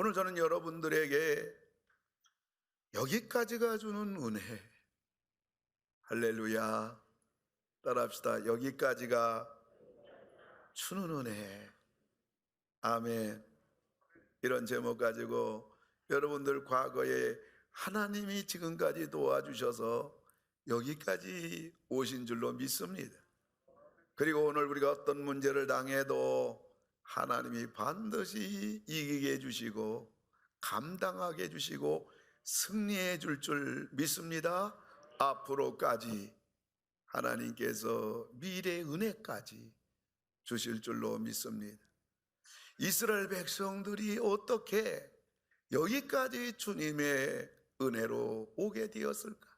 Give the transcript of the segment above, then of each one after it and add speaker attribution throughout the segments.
Speaker 1: 오늘 저는 여러분들에게 여기까지가 주는 은혜, 할렐루야, 따라합시다. 여기까지가 주는 은혜, 아멘. 이런 제목 가지고 여러분들 과거에 하나님이 지금까지 도와주셔서 여기까지 오신 줄로 믿습니다. 그리고 오늘 우리가 어떤 문제를 당해도 하나님이 반드시 이기게 해주시고 감당하게 해주시고 승리해 줄 믿습니다. 앞으로까지 하나님께서 미래의 은혜까지 주실 줄로 믿습니다. 이스라엘 백성들이 어떻게 여기까지 주님의 은혜로 오게 되었을까?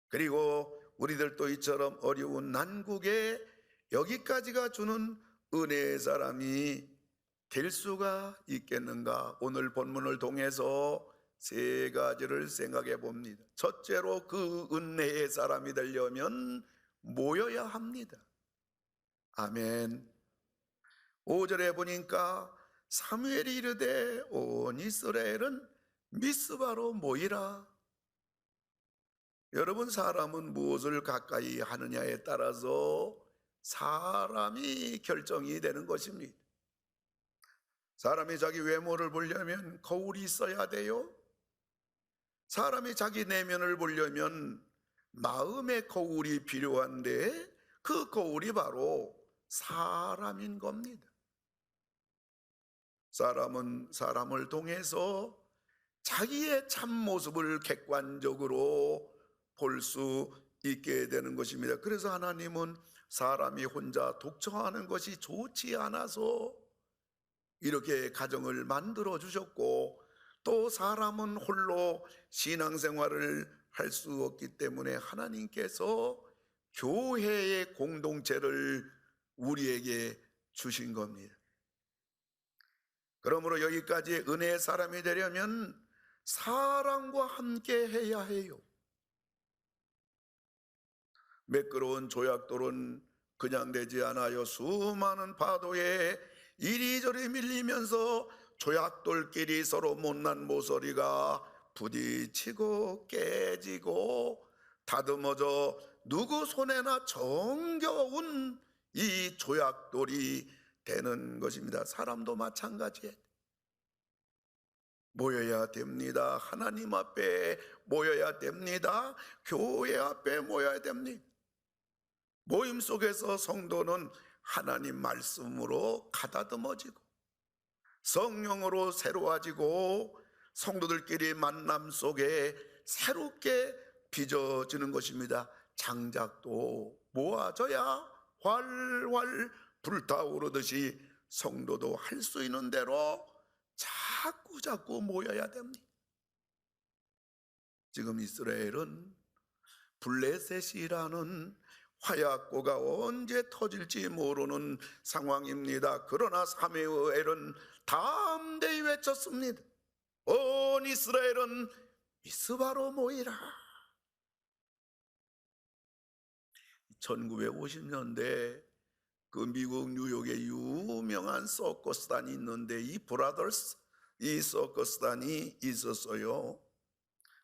Speaker 1: 그리고 우리들도 이처럼 어려운 난국에 여기까지가 주는 은혜의 사람이 될 수가 있겠는가? 오늘 본문을 통해서 세 가지를 생각해 봅니다. 첫째로 그 은혜의 사람이 되려면 모여야 합니다. 아멘. 5절에 보니까 사무엘이 이르되 온 이스라엘은 미스바로 모이라. 여러분, 사람은 무엇을 가까이 하느냐에 따라서 사람이 결정이 되는 것입니다. 사람이 자기 외모를 보려면 거울이 있어야 돼요. 사람이 자기 내면을 보려면 마음의 거울이 필요한데 그 거울이 바로 사람인 겁니다. 사람은 사람을 통해서 자기의 참모습을 객관적으로 볼 수 있게 되는 것입니다. 그래서 하나님은 사람이 혼자 독처하는 것이 좋지 않아서 이렇게 가정을 만들어 주셨고, 또 사람은 홀로 신앙생활을 할 수 없기 때문에 하나님께서 교회의 공동체를 우리에게 주신 겁니다. 그러므로 여기까지 은혜의 사람이 되려면 사랑과 함께 해야 해요. 매끄러운 조약돌은 그냥 되지 않아요. 수많은 파도에 이리저리 밀리면서 조약돌끼리 서로 못난 모서리가 부딪히고 깨지고 다듬어져 누구 손에나 정겨운 이 조약돌이 되는 것입니다. 사람도 마찬가지예요. 모여야 됩니다. 하나님 앞에 모여야 됩니다. 교회 앞에 모여야 됩니다. 모임 속에서 성도는 하나님 말씀으로 가다듬어지고 성령으로 새로워지고 성도들끼리 만남 속에 새롭게 빚어지는 것입니다. 장작도 모아져야 활활 불타오르듯이 성도도 할 수 있는 대로 자꾸 모여야 됩니다. 지금 이스라엘은 블레셋이라는 화약고가 언제 터질지 모르는 상황입니다. 그러나 사무엘은 담대히 외쳤습니다. 온 이스라엘은 미스바로 모이라. 1950년대 그 미국 뉴욕에 유명한 서커스단이 있는데 이 브라더스, 이 서커스단이 있었어요.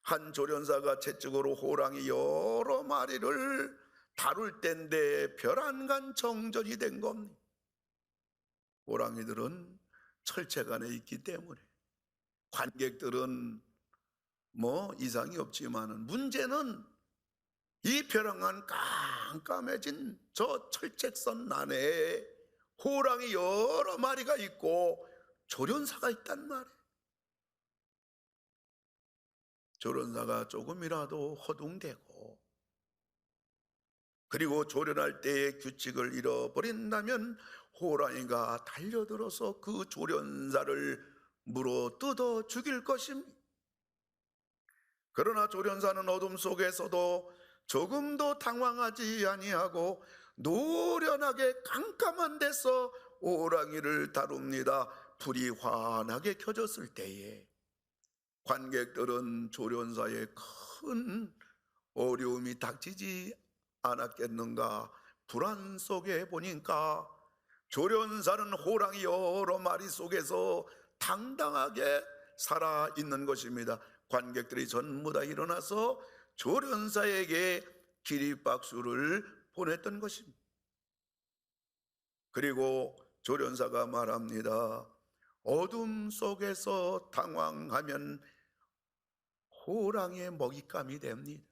Speaker 1: 한 조련사가 채찍으로 호랑이 여러 마리를 다룰 때인데 별안간 정전이 된 겁니다. 호랑이들은 철책 안에 있기 때문에 관객들은 뭐 이상이 없지만은 문제는 이 벼랑간 깜깜해진 저 철책선 안에 호랑이 여러 마리가 있고 조련사가 있단 말이에요. 조련사가 조금이라도 허둥대고 그리고 조련할 때의 규칙을 잃어버린다면 호랑이가 달려들어서 그 조련사를 물어 뜯어 죽일 것입니다. 그러나 조련사는 어둠 속에서도 조금도 당황하지 아니하고 노련하게 깜깜한 데서 호랑이를 다룹니다. 불이 환하게 켜졌을 때에 관객들은 조련사의 큰 어려움이 닥치지 않았겠는가. 불안 속에 보니까 조련사는 호랑이 여러 마리 속에서 당당하게 살아 있는 것입니다. 관객들이 전부 다 일어나서 조련사에게 기립박수를 보냈던 것입니다. 그리고 조련사가 말합니다. 어둠 속에서 당황하면 호랑이의 먹잇감이 됩니다.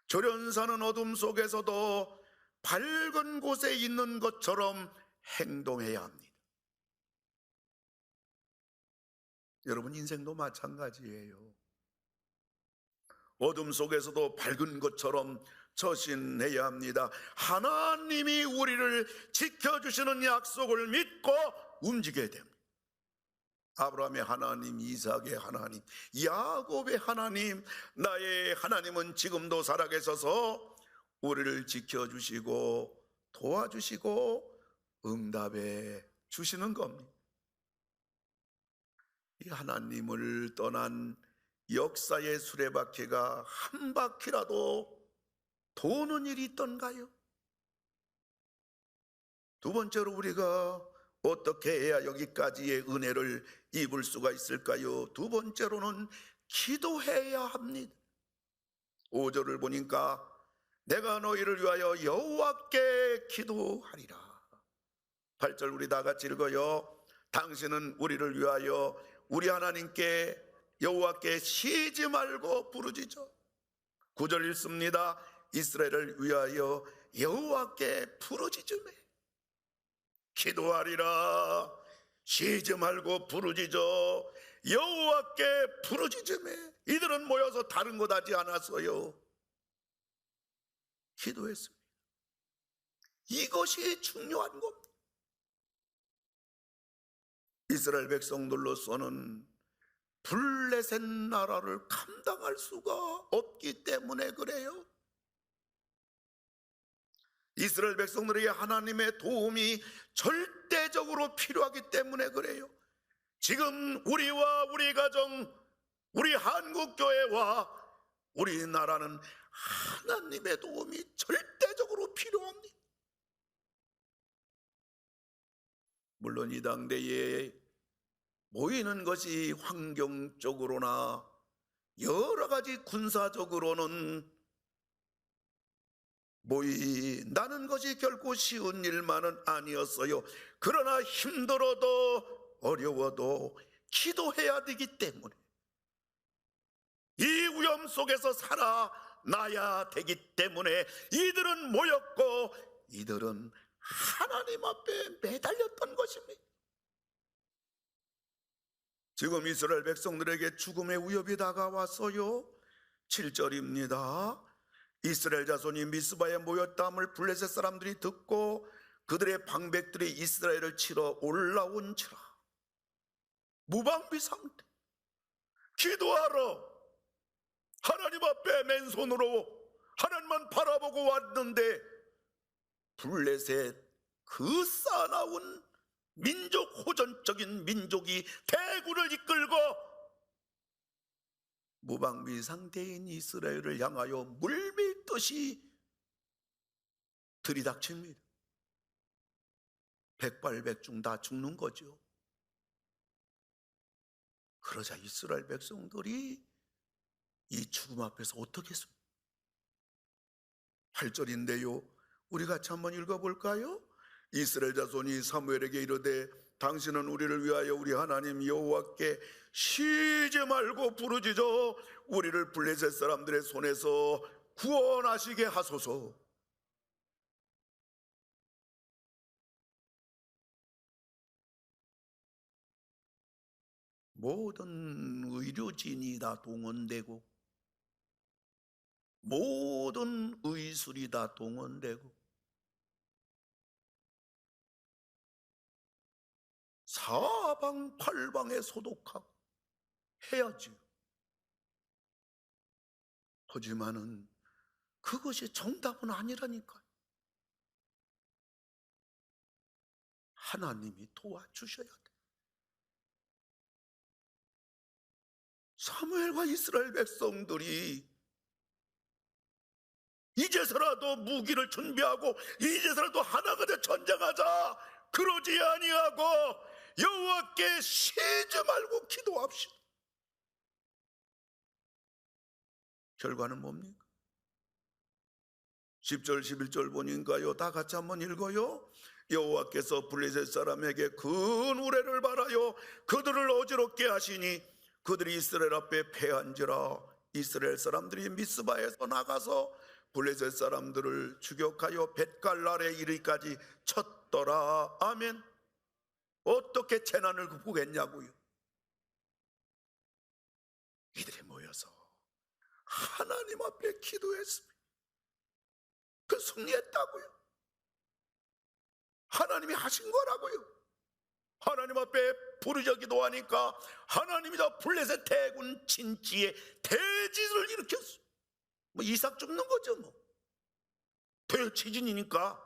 Speaker 1: 조련사는 어둠 속에서도 밝은 곳에 있는 것처럼 행동해야 합니다. 여러분, 인생도 마찬가지예요. 어둠 속에서도 밝은 것처럼 처신해야 합니다. 하나님이 우리를 지켜주시는 약속을 믿고 움직여야 됩니다. 아브라함의 하나님, 이삭의 하나님, 야곱의 하나님, 나의 하나님은 지금도 살아계셔서 우리를 지켜주시고 도와주시고 응답해 주시는 겁니다. 이 하나님을 떠난 역사의 수레바퀴가 한 바퀴라도 도는 일이 있던가요? 두 번째로 우리가 어떻게 해야 여기까지의 은혜를 입을 수가 있을까요? 두 번째로는 기도해야 합니다. 5절을 보니까 내가 너희를 위하여 여호와께 기도하리라. 8절 우리 다 같이 읽어요. 당신은 우리를 위하여 우리 하나님께 여호와께 쉬지 말고 부르짖어. 9절 읽습니다. 이스라엘을 위하여 여호와께 부르짖으매. 기도하리라. 쉬지 말고 부르짖어. 여호와께 부르짖으매. 이들은 모여서 다른 것 하지 않았어요. 기도했습니다. 이것이 중요한 겁니다. 이스라엘 백성들로서는 블레셋 나라를 감당할 수가 없기 때문에 그래요. 이스라엘 백성들에게 하나님의 도움이 절대적으로 필요하기 때문에 그래요. 지금 우리와 우리 가정, 우리 한국교회와 우리나라는 하나님의 도움이 절대적으로 필요합니다. 물론 이 당대에 모이는 것이 환경적으로나 여러 가지 군사적으로는 모인다는 것이 결코 쉬운 일만은 아니었어요. 그러나 힘들어도 어려워도 기도해야 되기 때문에 이 위험 속에서 살아나야 되기 때문에 이들은 모였고 이들은 하나님 앞에 매달렸던 것입니다. 지금 이스라엘 백성들에게 죽음의 위협이 다가왔어요. 7절입니다. 이스라엘 자손이 미스바에 모였다함을 블레셋 사람들이 듣고 그들의 방백들이 이스라엘을 치러 올라온지라. 무방비 상태. 기도하러 하나님 앞에 맨손으로 하나님만 바라보고 왔는데 블레셋 그 싸나운 민족, 호전적인 민족이 대군을 이끌고 무방비 상태인 이스라엘을 향하여 물밀듯이 들이닥칩니다. 백발백중 다 죽는 거죠. 그러자 이스라엘 백성들이 이 죽음 앞에서 어떻게 했습니까? 8절인데요. 우리 같이 한번 읽어볼까요? 이스라엘 자손이 사무엘에게 이르되 당신은 우리를 위하여 우리 하나님 여호와께 쉬지 말고 부르짖어 우리를 블레셋 사람들의 손에서 구원하시게 하소서. 모든 의료진이 다 동원되고 모든 의술이 다 동원되고 사방팔방에 소독하고 해야지. 하지만은 그것이 정답은 아니라니까요. 하나님이 도와주셔야 돼. 사무엘과 이스라엘 백성들이 이제서라도 무기를 준비하고 이제서라도 하나가 돼 전쟁하자 그러지 아니하고 여호와께 쉬지 말고 기도합시다. 결과는 뭡니까? 10절 11절 보니까요, 다 같이 한번 읽어요. 여호와께서 블레셋 사람에게 큰 우레를 발하여 그들을 어지럽게 하시니 그들이 이스라엘 앞에 패한지라. 이스라엘 사람들이 미스바에서 나가서 블레셋 사람들을 추격하여 벳갈날에 이르기까지 쳤더라. 아멘. 어떻게 재난을 극복했냐고요? 이들이 모여서 하나님 앞에 기도했습니다. 그 승리했다고요. 하나님이 하신 거라고요. 하나님 앞에 부르짖어 기도하니까 하나님이 저 블레셋 대군 진지에 대지를 일으켰어요. 뭐 이삭 죽는 거죠. 뭐 대지진이니까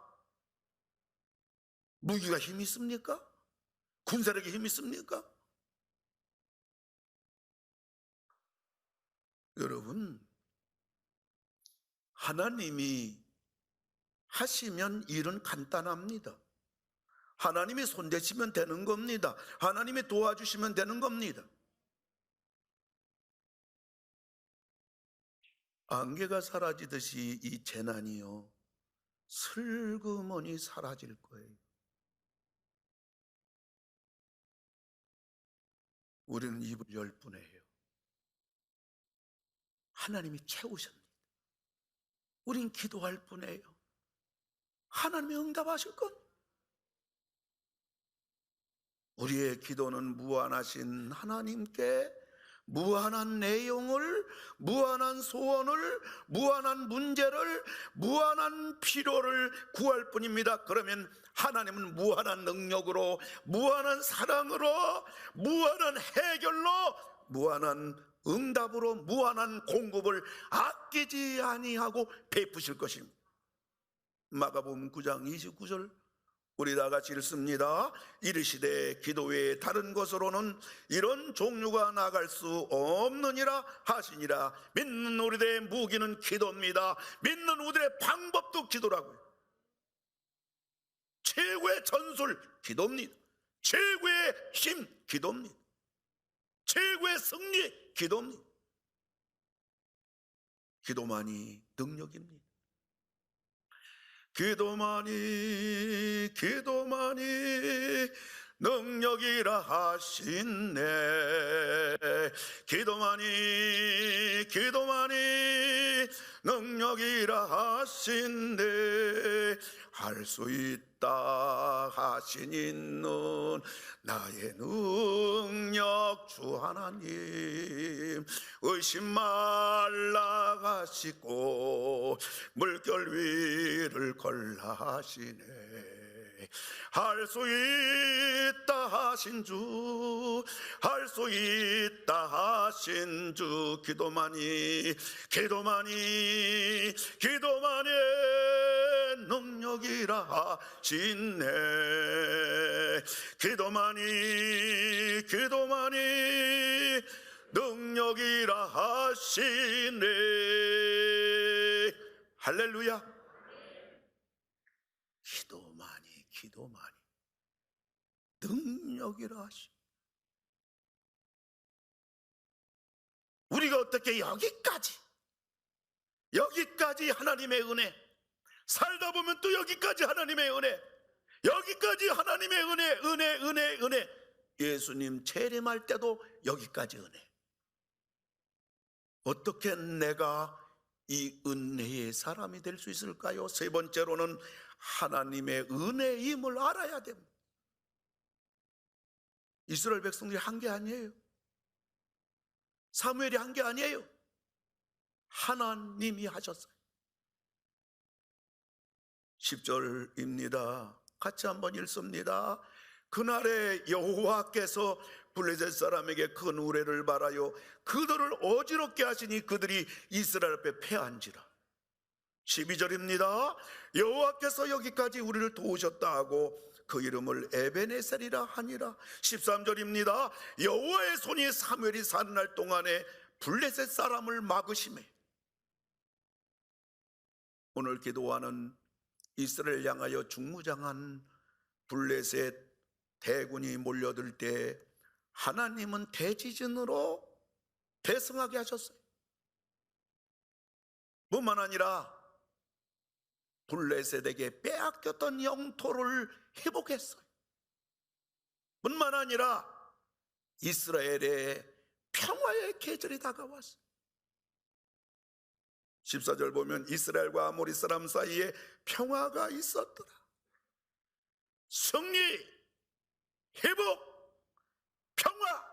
Speaker 1: 무기가 힘이 있습니까? 군사력에 힘이 있습니까? 여러분, 하나님이 하시면 일은 간단합니다. 하나님이 손대시면 되는 겁니다. 하나님이 도와주시면 되는 겁니다. 안개가 사라지듯이 이 재난이요, 슬그머니 사라질 거예요. 우리는 입을 열 뿐이에요. 하나님이 채우십니다. 우린 기도할 뿐이에요. 하나님이 응답하실 것. 우리의 기도는 무한하신 하나님께 무한한 내용을, 무한한 소원을, 무한한 문제를, 무한한 필요를 구할 뿐입니다. 그러면 하나님은 무한한 능력으로, 무한한 사랑으로, 무한한 해결로, 무한한 응답으로, 무한한 공급을 아끼지 아니하고 베푸실 것입니다. 마가복음 9장 29절 우리 다 같이 읽습니다. 이르시되 기도 외에 다른 것으로는 이런 종류가 나갈 수 없느니라 하시니라. 믿는 우리들의 무기는 기도입니다. 믿는 우리들의 방법도 기도라고요. 최고의 전술 기도입니다. 최고의 힘 기도입니다. 최고의 승리 기도입니다. 기도만이 능력입니다. 기도만이 능력이라 하시네. 기도만이 능력이라 하시네. 할 수 있다 하신 있는 나의 능력 주 하나님. 의심 말라 하시고 물결 위를 걸라 하시네. 할 수 있다 하신 주, 할 수 있다 하신 주. 기도만이 능력이라 하시네. 기도만이 능력이라 하시네. 할렐루야. 기도만이 능력이라 하시네. 우리가 어떻게 여기까지 하나님의 은혜, 살다 보면 또 여기까지 하나님의 은혜, 여기까지 하나님의 은혜. 예수님 재림할 때도 여기까지 은혜. 어떻게 내가 이 은혜의 사람이 될 수 있을까요? 세 번째로는 하나님의 은혜임을 알아야 됩니다. 이스라엘 백성들이 한 게 아니에요. 사무엘이 한 게 아니에요. 하나님이 하셨어요. 10절입니다. 같이 한번 읽습니다. 그날에 여호와께서 블레셋 사람에게 큰 우레를 발하여 그들을 어지럽게 하시니 그들이 이스라엘 앞에 패한지라. 12절입니다. 여호와께서 여기까지 우리를 도우셨다 하고 그 이름을 에베네셀이라 하니라. 13절입니다. 여호와의 손이 사무엘이 사는 날 동안에 블레셋 사람을 막으시매. 오늘 기도하는 이스라엘 향하여 중무장한 블레셋 대군이 몰려들 때 하나님은 대지진으로 대성하게 하셨어요. 뿐만 아니라 블레셋에게 빼앗겼던 영토를 회복했어요. 뿐만 아니라 이스라엘의 평화의 계절이 다가왔어요. 14절 보면 이스라엘과 아모리 사람 사이에 평화가 있었더라. 승리, 회복, 평화.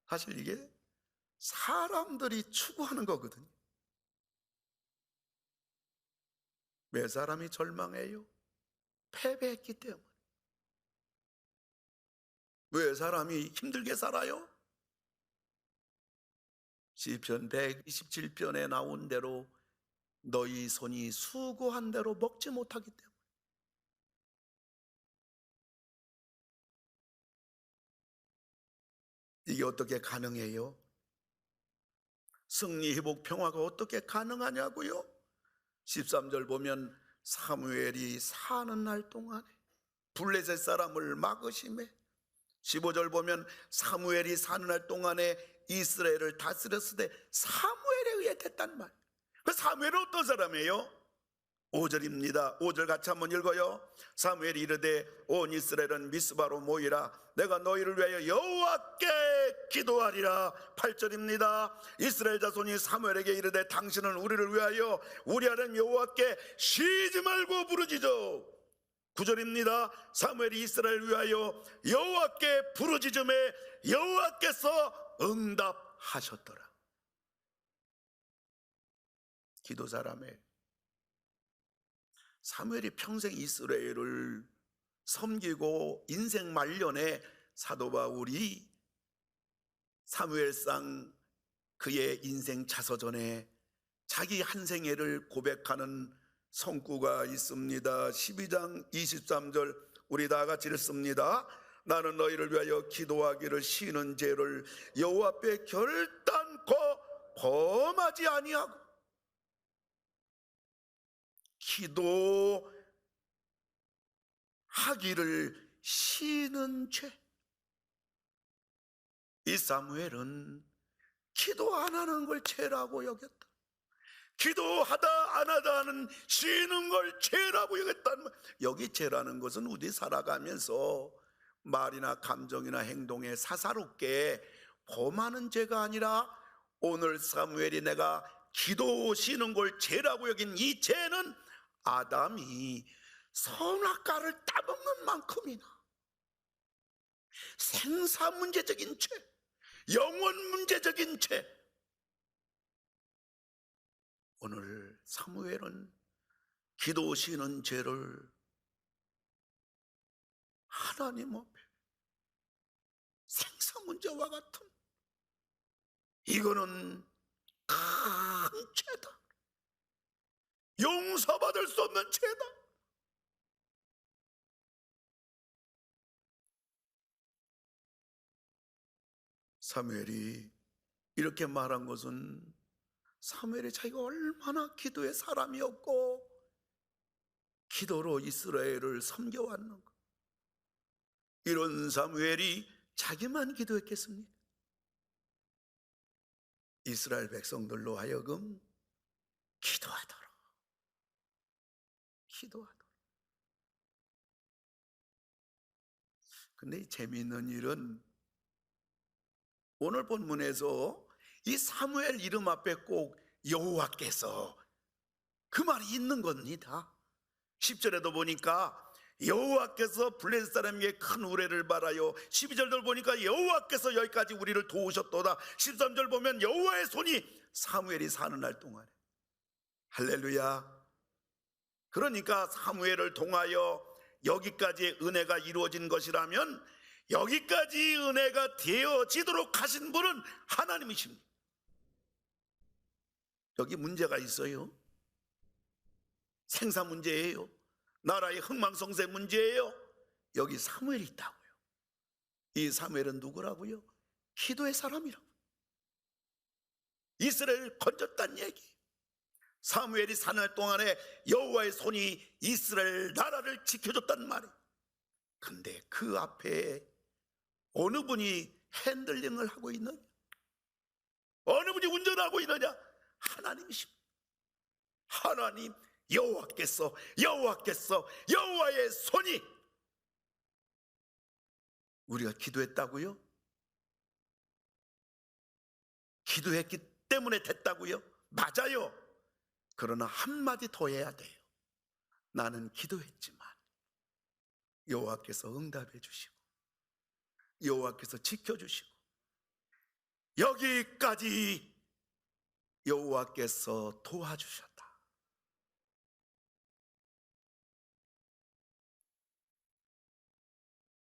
Speaker 1: 사실 이게 사람들이 추구하는 거거든요. 왜 사람이 절망해요? 패배했기 때문에. 왜 사람이 힘들게 살아요? 시편 127편에 나온 대로 너희 손이 수고한 대로 먹지 못하기 때문에. 이게 어떻게 가능해요? 승리, 회복, 평화가 어떻게 가능하냐고요? 13절 보면 사무엘이 사는 날 동안에 블레셋 사람을 막으심에, 15절 보면 사무엘이 사는 날 동안에 이스라엘을 다스렸을 때 사무엘에 의해 됐단 말. 그 사무엘은 어떤 사람이에요? 5절입니다. 5절 같이 한번 읽어요. 사무엘이 이르되 온 이스라엘은 미스바로 모이라. 내가 너희를 위하여 여호와께 기도하리라. 8절입니다. 이스라엘 자손이 사무엘에게 이르되 당신은 우리를 위하여 우리 하나님 여호와께 쉬지 말고 부르짖어. 9절입니다. 사무엘이 이스라엘을 위하여 여호와께 부르짖음에 여호와께서 응답하셨더라. 기도 사람의 사무엘이 평생 이스라엘을 섬기고 인생 말년에 사도 바울이 사무엘상 그의 인생 자서전에 자기 한생애를 고백하는 성구가 있습니다. 12장 23절 우리 다 같이 읽습니다. 나는 너희를 위하여 기도하기를 쉬는 죄를 여호와 앞에 결단코 범하지 아니하고. 기도하기를 쉬는 죄. 이 사무엘은 기도 안 하는 걸 죄라고 여겼다. 기도하다 안 하다 하는 쉬는 걸 죄라고 여겼단 말. 여기 죄라는 것은 우리 살아가면서 말이나 감정이나 행동에 사사롭게 범하는 죄가 아니라 오늘 사무엘이 내가 기도 쉬는 걸 죄라고 여긴 이 죄는 아담이 선악과를 따먹는 만큼이나 생사 문제적인 죄, 영원 문제적인 죄. 오늘 사무엘은 기도 쉬는 죄를 하나님 앞에 생사 문제와 같은 이거는 큰 죄다. 용서받을 수 없는 죄다. 사무엘이 이렇게 말한 것은 사무엘이 자기가 얼마나 기도의 사람이었고 기도로 이스라엘을 섬겨왔는가. 이런 사무엘이 자기만 기도했겠습니까? 이스라엘 백성들로 하여금 기도하도록. 근데 재미있는 일은 오늘 본문에서 이 사무엘 이름 앞에 꼭 여호와께서 그 말이 있는 겁니다. 10절에도 보니까 여호와께서 블레셋 사람에게 큰 우레를 바라요. 12절도 보니까 여호와께서 여기까지 우리를 도우셨도다. 13절 보면 여호와의 손이 사무엘이 사는 날 동안에. 할렐루야. 그러니까 사무엘을 통하여 여기까지 은혜가 이루어진 것이라면 여기까지 은혜가 되어지도록 하신 분은 하나님이십니다. 여기 문제가 있어요. 생사 문제예요. 나라의 흥망성쇠 문제예요. 여기 사무엘이 있다고요. 이 사무엘은 누구라고요? 기도의 사람이라고. 이스라엘을 건졌다는 얘기. 사무엘이 사는 동안에 여호와의 손이 이스라엘 나라를 지켜줬단 말이에요. 근데 그 앞에 어느 분이 핸들링을 하고 있느냐? 어느 분이 운전하고 있느냐? 하나님이십니다. 하나님, 여호와께서 여호와의 손이, 우리가 기도했다고요? 기도했기 때문에 됐다고요? 맞아요. 그러나 한마디 더 해야 돼요. 나는 기도했지만 여호와께서 응답해 주시고 여호와께서 지켜주시고 여기까지 여호와께서 도와주셨다.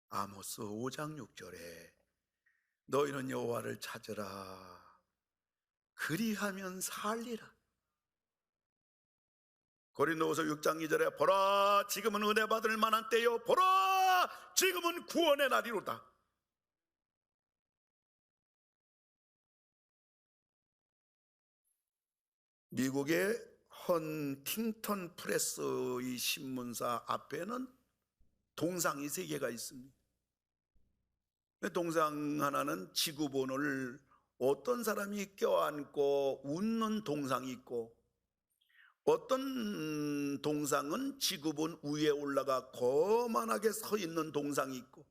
Speaker 1: 아모스 5장 6절에 너희는 여호와를 찾으라, 그리하면 살리라. 고린도후서 6장 2절에 보라 지금은 은혜 받을 만한 때요, 보라 지금은 구원의 날이로다. 미국의 헌팅턴 프레스 이 신문사 앞에는 동상이 3개가 있습니다. 동상 하나는 지구본을 어떤 사람이 껴안고 웃는 동상이 있고, 어떤 동상은 지구본 위에 올라가 거만하게 서 있는 동상이 있고,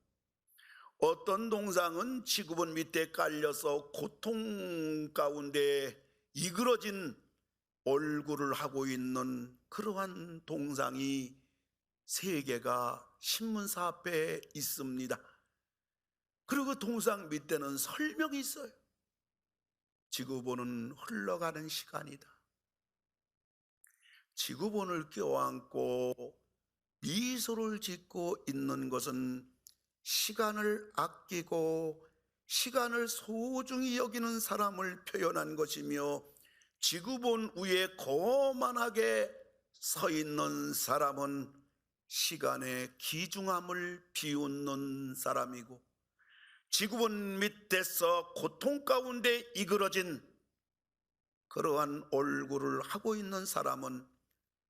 Speaker 1: 어떤 동상은 지구본 밑에 깔려서 고통 가운데 이그러진 얼굴을 하고 있는 그러한 동상이 3개가 신문사 앞에 있습니다. 그리고 그 동상 밑에는 설명이 있어요. 지구본은 흘러가는 시간이다. 지구본을 껴안고 미소를 짓고 있는 것은 시간을 아끼고 시간을 소중히 여기는 사람을 표현한 것이며, 지구본 위에 거만하게 서 있는 사람은 시간의 귀중함을 비웃는 사람이고, 지구본 밑에서 고통 가운데 이그러진 그러한 얼굴을 하고 있는 사람은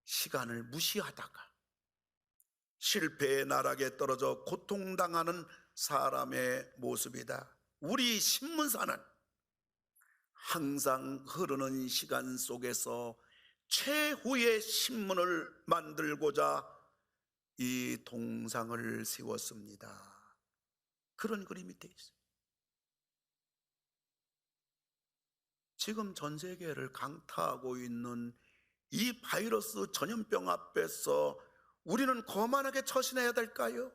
Speaker 1: 시간을 무시하다가 실패의 나락에 떨어져 고통당하는 사람의 모습이다. 우리 신문사는 항상 흐르는 시간 속에서 최후의 신문을 만들고자 이 동상을 세웠습니다. 그런 그림이 되어 있어요. 지금 전 세계를 강타하고 있는 이 바이러스 전염병 앞에서 우리는 거만하게 처신해야 될까요?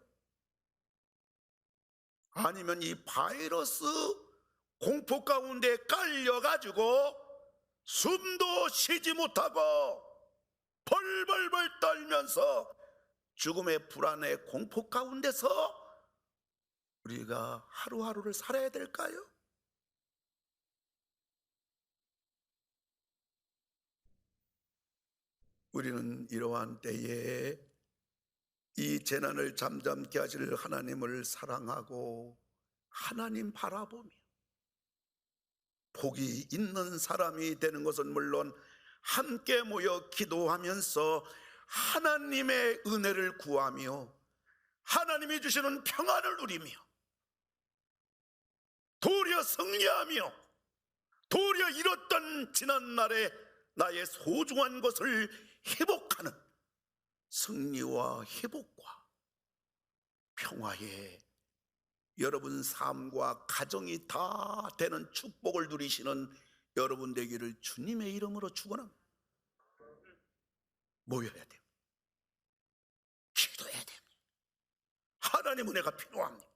Speaker 1: 아니면 이 바이러스 공포 가운데 깔려가지고 숨도 쉬지 못하고 벌벌벌 떨면서 죽음의 불안의 공포 가운데서 우리가 하루하루를 살아야 될까요? 우리는 이러한 때에 이 재난을 잠잠케 하실 하나님을 사랑하고 하나님 바라보며 복이 있는 사람이 되는 것은 물론 함께 모여 기도하면서 하나님의 은혜를 구하며 하나님이 주시는 평안을 누리며 도리어 승리하며 도리어 잃었던 지난날의 나의 소중한 것을 회복하는 승리와 회복과 평화에 여러분 삶과 가정이 다 되는 축복을 누리시는 여러분 되기를 주님의 이름으로 축원합니다. 모여야 돼요. 기도해야 됩니다. 하나님 은혜가 필요합니다.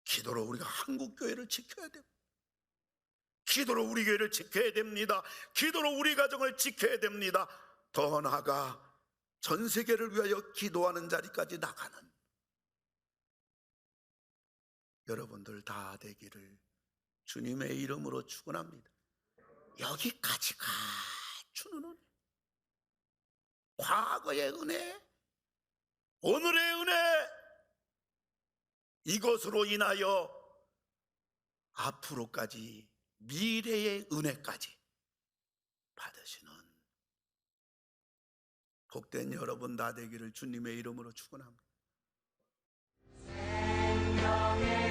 Speaker 1: 기도로 우리가 한국교회를 지켜야 됩니다. 기도로 우리 교회를 지켜야 됩니다. 기도로 우리 가정을 지켜야 됩니다. 더 나아가 전 세계를 위하여 기도하는 자리까지 나가는 여러분들 다 되기를 주님의 이름으로 축원합니다. 여기까지가 주는 은혜, 과거의 은혜, 오늘의 은혜, 이것으로 인하여 앞으로까지 미래의 은혜까지 받으시는 복된 여러분 다 되기를 주님의 이름으로 축원합니다.
Speaker 2: 생명의